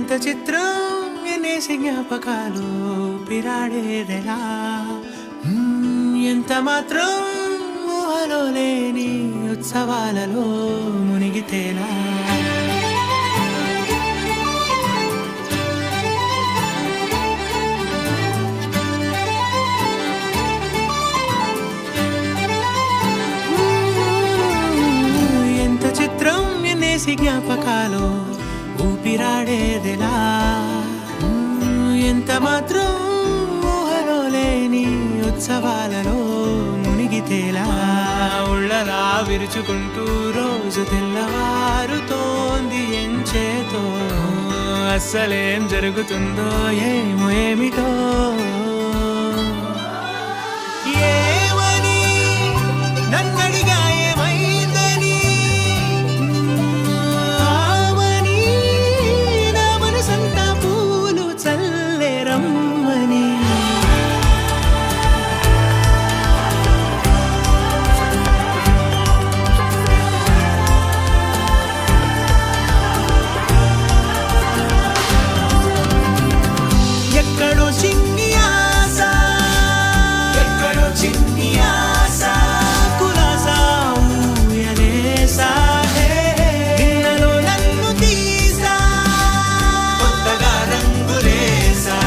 ఎంత చిత్రం ఎన్నేసి జ్ఞాపకాలు పిరాడేదెలా ఎంత మాత్రం ఊహలో లేని ఉత్సవాలలో మునిగితేలా ఎంత చిత్రం ఎన్నేసి జ్ఞాపకాలు ఊపిరాడేదెలా ఎంత మాత్రం ఊహలో లేని ఉత్సవాలలో మునిగితేలా ఉళ్ళలా విరుచుకుంటూ రోజు తెల్లవారుతోంది ఎంచేతో అస్సలేం జరుగుతుందో ఏమో ఏమిటో ఏమని నన్నడిగా ఏమైందని ఆమని నా మనసంతా పూలు చల్లేరమ్మని ఎక్కడో చిన్ని ఆశ ఎక్కడో చిన్ని ఆశ కులాసా ఊయలేసా నిన్నలో నన్ను తీసా కొత్తగా రంగులేసా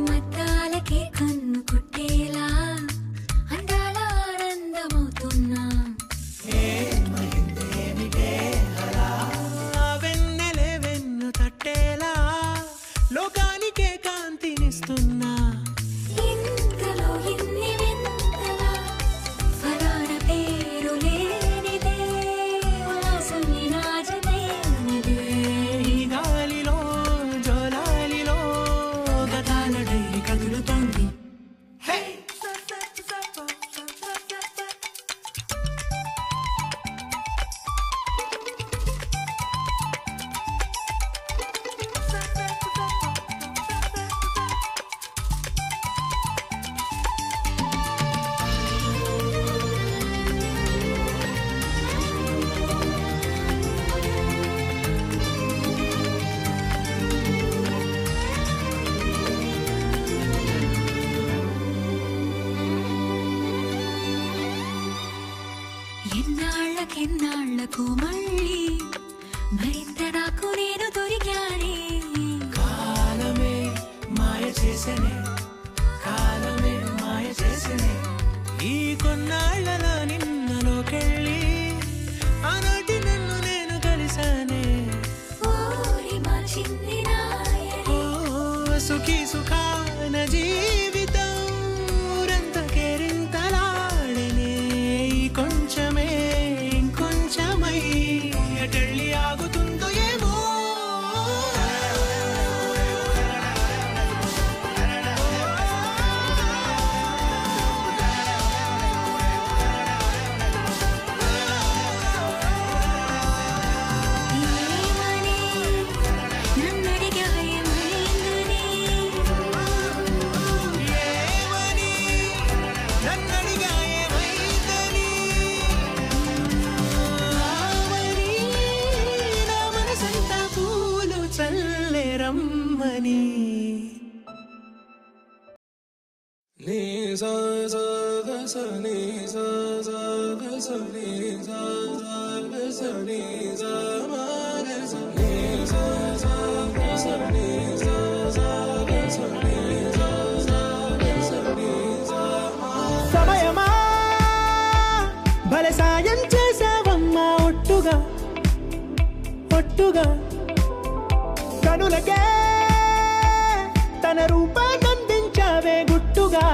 మతాలకే కన్ను కుట్టేలా అందాల ఆనందమవుతున్నా వెన్నెలే వెన్ను తట్టేలా లోకానికే కాంతినిస్తున్నా ఇంతలో ఇన్ని వింతలా ఫలానా పేరు లేనిదే వాసని రాజమైనదే ఈ గాలిలో జోలాలిలో గతాల డైరీ కదులుతోంది ఎన్నాళ్ళకెన్నాళ్ళకు మళ్ళీ మరింత నాకు నేను దొరికానే కాలమే మాయ చేసనే కాలమే మాయ చేసనే ఈ కొన్నాళ్ళలో నిన్నలోకెళ్ళి ఆనాటి నన్ను నేను కలిసానే ఓరి మా చిన్ని నాయనే ఓ సుఖీ సుఖాన జీవితం ఊరంత కేరింతలాడనే ఈ కొంచెమే ఇంకొంచెమై ఎటెళ్ళి ఆగుతుందో ఏమో ఏమని నన్నడిగా ఏమైందని ఏమని నన్నడిగా ఏమైందని ఆమని నా మనసంతా పూలు చల్లేరమ్మని నీ సా సా గ స నీ సా సా గ స నీ సా సా గ స నీ సా మా గ స నీ సా సా గ స నీ సా సా గ స నీ సా సా గ స నీ సా మా సమయమా భలే ఒట్టుగా కనులకే తన రూపాన్నందించావే గుట్టుగా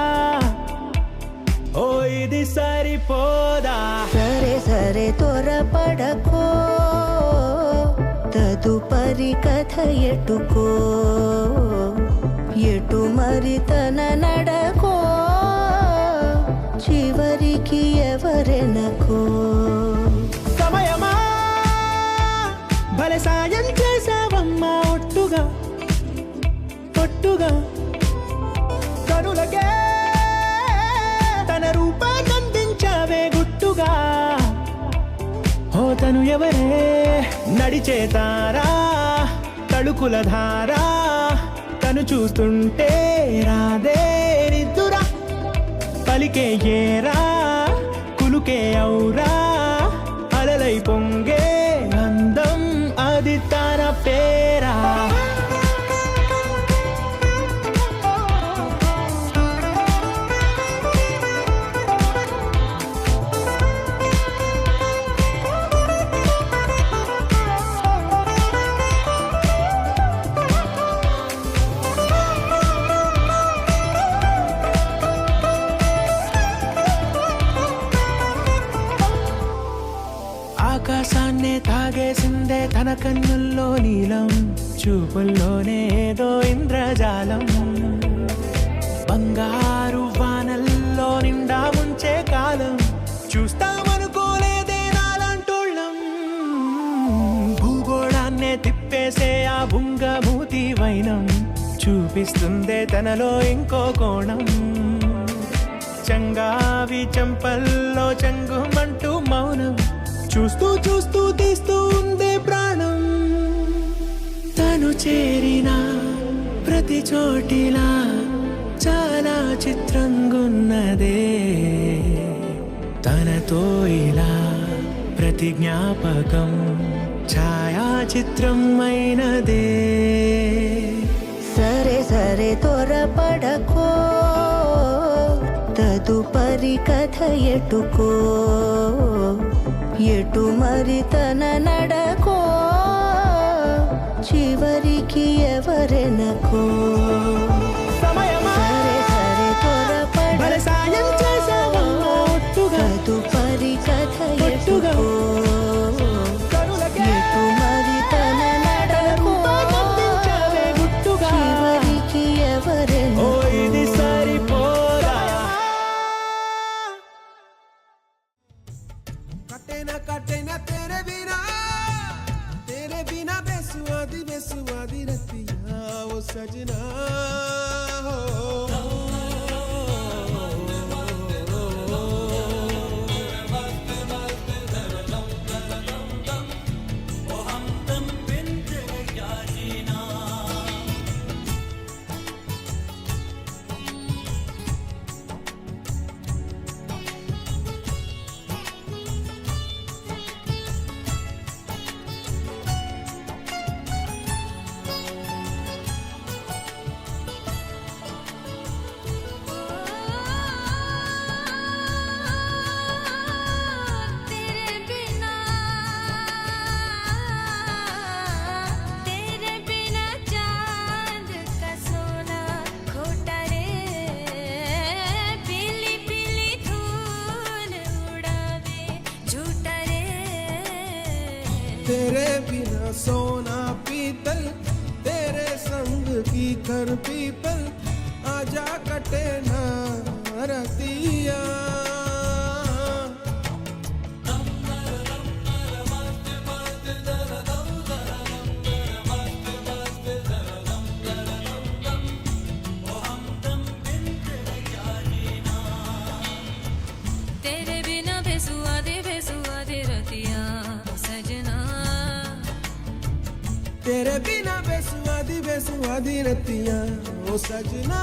ఓ ఇది సరిపోదా సరే సరే త్వరపడకో తదుపరి కథ ఎటుకో ఎటు మరి తన నడకో చివరికి ఎవరెనకో సమయమా భలే సాయం చేసావమ్మా ఒట్టుగా ఒట్టుగా కనులకే తన రూపాన్నందించావే గుట్టుగా ఓ తను ఎవరే నడిచే తారా తళుకుల ధారా తను చూస్తుంటే రాదే నిద్దురా పలికే ఏరా కులుకే ఔరా అలలై పొంగే అందం అది తన పేరా ఆకాశాన్నే తాగేసిందే తన కన్నుల్లో నీలం చూపుల్లోనే ఏదో ఇంద్రజాలం బంగారు వానల్లో నిండా ముంచే కాలం చూస్తామనుకోలేదే నాలాంటోళ్ళం భూగోళాన్నే తిప్పేసే ఆ బుంగమూతి వైనం చూపిస్తుందే తనలో ఇంకో కోణం చంగావి చంపల్లో చంగుమంటూ మౌనం చూస్తూ చూస్తూ తీస్తూ ఉందే ప్రాణం తను చేరిన ప్రతి చోటిలా చాలా చిత్రంగున్నదే తనతో ఇలా ప్రతి జ్ఞాపకం ఛాయాచిత్రం అయినదే సరే సరే త్వరపడకో తదుపరి కథ ఎటుకో ఎటు మరి తన నడకో చివరికి ఎవరెనకో సమయమా సరే సరే భలే సాయం చేసావమ్మా ఒట్టుగా తదుపరి కథ ఒట్టుగా ఎటుకో కనులకే ఎటు మరి తన నడకో రూపాన్నందించావే గుట్టుగా చివరికి ఓ ఎవరెనకో ఇది సరిపోదా कटे ना तेरे बिना बेसुआदी रतिया वो सजना हो तेरे बिना सोना पीतल तेरे संग की कर पीपल आजा कटे ना रतिया तेरे बिना बेसुआदे रतिया सजना तेरे बिना बेसुआदी रतिया ओ सजना